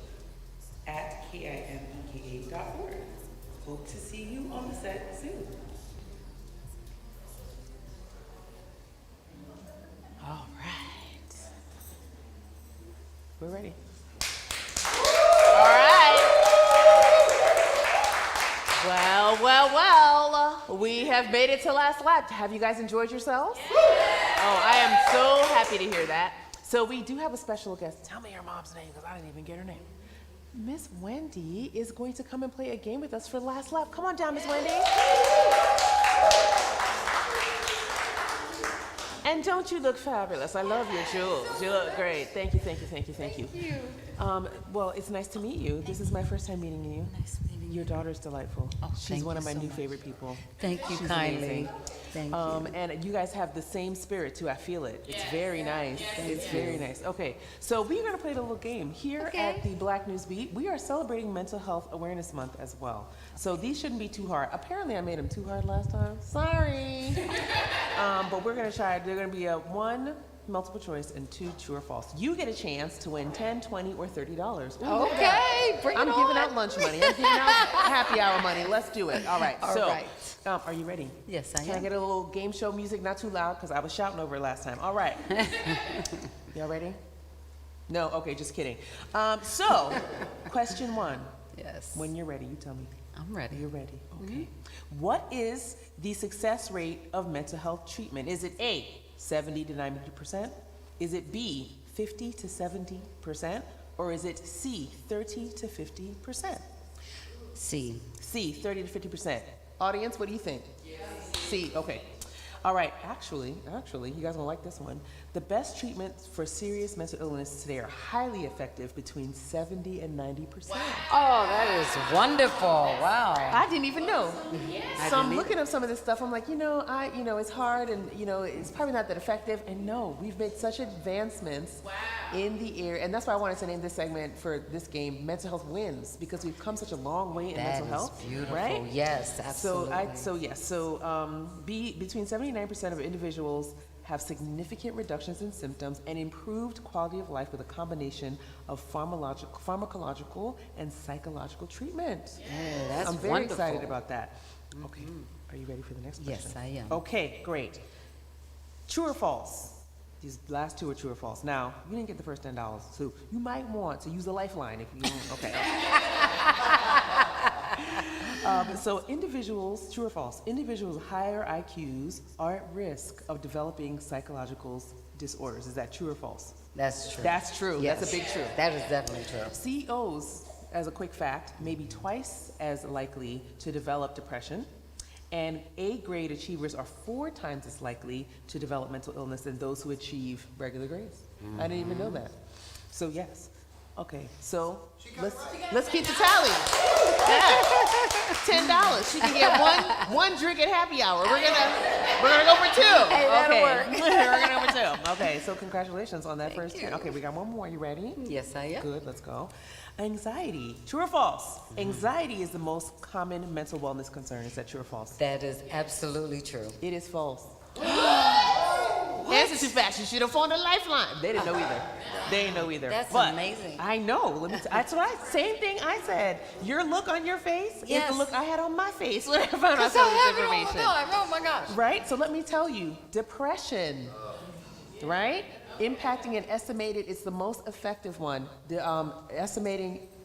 F: @kimeka.org. Hope to see you on the set soon.
A: All right. We're ready.
E: All right. Well, we have made it to last lap. Have you guys enjoyed yourselves? Oh, I am so happy to hear that.
A: So we do have a special guest. Tell me your mom's name, because I didn't even get her name. Miss Wendy is going to come and play a game with us for last lap. Come on down, Miss Wendy. And don't you look fabulous? I love your jewels. You look great. Thank you, thank you, thank you, thank you.
H: Thank you.
A: Well, it's nice to meet you. This is my first time meeting you.
H: Nice meeting you.
A: Your daughter's delightful.
H: Oh,
A: She's
H: thank
A: one of
H: you
A: my
H: so
A: new
H: much.
A: favorite people.
H: Thank you
A: She's
H: kindly.
A: amazing.
H: Thank you.
A: And you guys have the same spirit too. I feel it. It's very nice. It's very nice. Okay, so we're gonna play a little game here at the Black NewsBeat. We are celebrating Mental Health Awareness Month as well. So these shouldn't be too hard. Apparently, I made them too hard last time. Sorry. But we're gonna try. They're gonna be a 1 multiple choice and 2 true or false. You get a chance to win $10, $20, or $30. Ooh, look at that.
H: Okay, bring it
A: I'm
H: on.
A: giving out lunch money. I'm giving out happy hour money. Let's do it. All right.
H: All
A: so,
H: right.
A: Are you ready?
H: Yes, I
A: Can I
H: am.
A: get a little game show music? Not too loud, because I was shouting over it last time. All right. Y'all ready? No? Okay, just kidding. So, question 1.
H: Yes.
A: When you're ready, you tell me.
H: I'm ready.
A: You're ready. Okay. What is the success rate of mental health treatment? Is it A, 70 to 90%? Is it B, 50 to 70%? Or is it C, 30 to 50%?
H: C.
A: C, 30 to 50%. Audience, what do you think? C, okay. All right, actually, you guys will like this one. The best treatments for serious mental illness today are highly effective between 70 and 90%.
H: Oh, that is wonderful. Wow.
A: I didn't even know. So I'm looking up some of this stuff. I'm like, it's hard and, it's probably not that effective. And no, we've made such advancements in the area. And that's why I wanted to name this segment for this game, Mental Health Wins, because we've come such a long way in mental health.
H: That is beautiful.
A: Right?
H: Yes, absolutely.
A: Between 70 and 90% of individuals have significant reductions in symptoms and improved quality of life with a combination of pharmacological and psychological treatment.
H: Yeah, that's
A: I'm very
H: wonderful.
A: excited about that. Okay, are you ready for the next question?
H: Yes, I am.
A: Okay, great. True or false? These last 2 are true or false. Now, you didn't get the first $10, so you might want to use a lifeline if you don't. Okay. So individuals, true or false, individuals with higher IQs are at risk of developing psychological disorders. Is that true or false?
H: That's true.
A: That's true.
H: Yes.
A: That's a big true.
H: That is definitely true.
A: CEOs, as a quick fact, may be twice as likely to develop depression, and A-grade achievers are 4 times as likely to develop mental illness than those who achieve regular grades. I didn't even know that. So yes. Okay, so let's keep the tally. Yeah. $10. She can get one drink at happy hour. We're gonna go for 2.
H: Hey, that'll work.
A: We're gonna go for 2. Okay, so congratulations on that first 10. Okay, we got one more. You ready?
H: Yes, I am.
A: Good, let's go. Anxiety. True or false? Anxiety is the most common mental wellness concern. Is that true or false?
H: That is absolutely true.
A: It is false. Answer too fast. You should have phoned a lifeline. They didn't know either. They didn't know either.
H: That's
A: But
H: amazing.
A: I know. That's what same thing I said. Your look on your face is
H: Yes.
A: the look I had on my face when I found out some of this information.
H: Oh my gosh.
A: Right? So let me tell you, depression, right? Impacting it's the most effective one.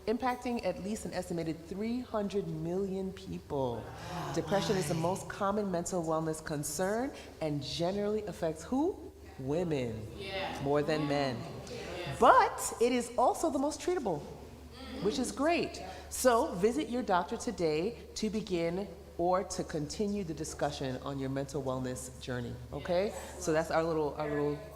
A: Impacting at least an estimated 300 million people. Depression is the most common mental wellness concern and generally affects who? Women, more than men. But it is also the most treatable, which is great. So visit your doctor today to begin or to continue the discussion on your mental wellness journey, okay? So that's our little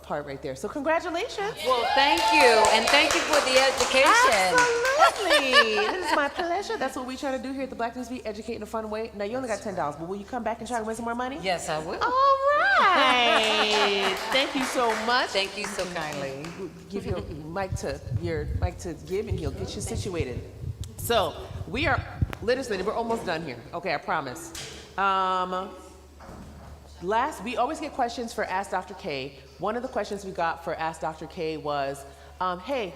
A: part right there. So congratulations.
H: Well, thank you, and thank you for the education.
A: Absolutely. It is my pleasure. That's what we try to do here at the Black NewsBeat, educate in a fun way. Now, you only got $10, but will you come back and try to win some more money?
H: Yes, I will.
A: All right. Thank you so much.
H: Thank you so kindly.
A: Give your mic to Gib, and he'll get you situated. So we are legislating. We're almost done here. Okay, I promise. We always get questions for Ask Dr. K. One of the questions we got for Ask Dr. K was, hey,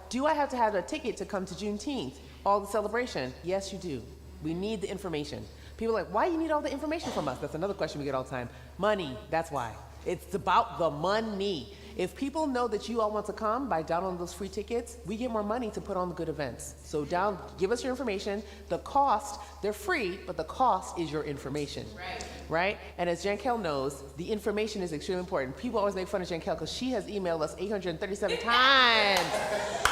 A: do I have to have a ticket to come to Juneteenth, all the celebration? Yes, you do. We need the information. People are like, why do you need all the information from us? That's another question we get all the time. Money, that's why. It's about the money. If people know that you all want to come by downloading those free tickets, we get more money to put on the good events. So give us your information. The cost, they're free, but the cost is your information. Right? And as Jankel knows, the information is extremely important. People always make fun of Jankel because she has emailed us 837 times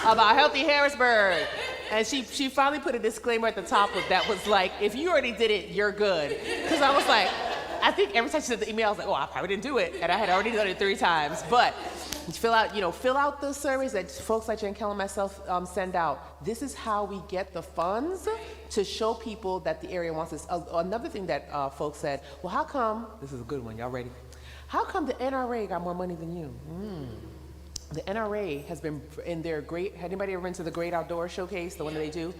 A: about Healthy Harrisburg. And she finally put a disclaimer at the top that was like, if you already did it, you're good. Because I was like, I think every time she sent the email, I was like, oh, I probably didn't do it. And I had already done it 3 times. But fill out the surveys that folks like Jankel and myself send out. This is how we get the funds to show people that the area wants this. Another thing that folks said, well, how come, this is a good one, y'all ready? How come the NRA got more money than you? The NRA has been in their anybody ever been to the Great Outdoor Showcase, the one that they do?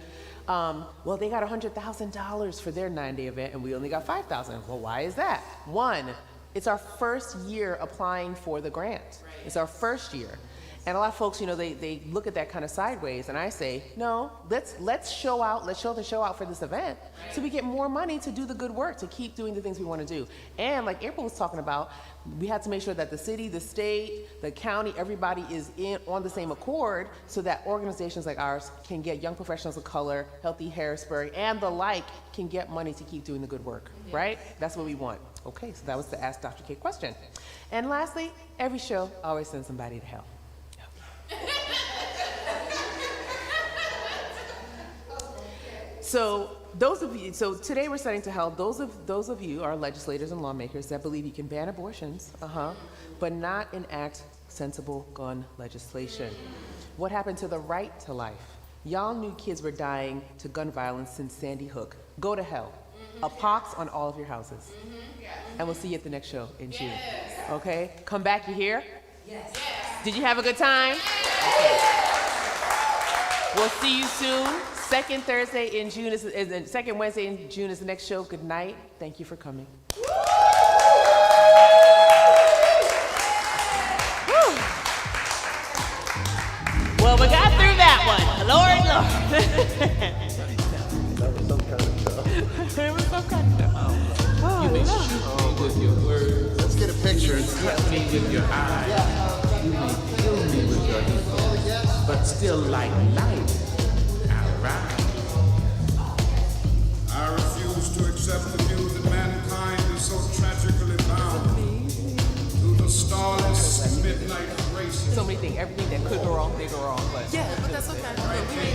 A: Well, they got $100,000 for their 9-day event, and we only got $5,000. Well, why is that? One, it's our first year applying for the grant. It's our first year. And a lot of folks, they look at that kind of sideways, and I say, no, let's show the show out for this event so we get more money to do the good work, to keep doing the things we want to do. And like April was talking about, we had to make sure that the city, the state, the county, everybody is on the same accord so that organizations like ours can get young professionals of color, Healthy Harrisburg, and the like can get money to keep doing the good work, right? That's what we want. Okay, so that was the Ask Dr. K question. And lastly, every show always sends somebody to hell. So today we're sending to hell those of you, our legislators and lawmakers, that believe you can ban abortions, but not enact sensible gun legislation. What happened to the right to life? Y'all knew kids were dying to gun violence since Sandy Hook. Go to hell. A pox on all of your houses. And we'll see you at the next show in June. Okay? Come back, you hear? Yes. Did you have a good time? Okay. We'll see you soon. Second Wednesday in June is the next show. Good night. Thank you for coming. Well, we got through that one. Lord.
B: That was some kind of show.
A: It was some kind of show.
I: You may shoot me with your words.
B: Let's get a picture.
I: Cut me with your eyes. You may kill me with your heat. But still like light, I rise.
J: I refuse to accept the view that mankind is so tragically bound to the starless midnight race.
A: So many things, everything that could go wrong, they go wrong. But
D: Yeah, but that's okay. We made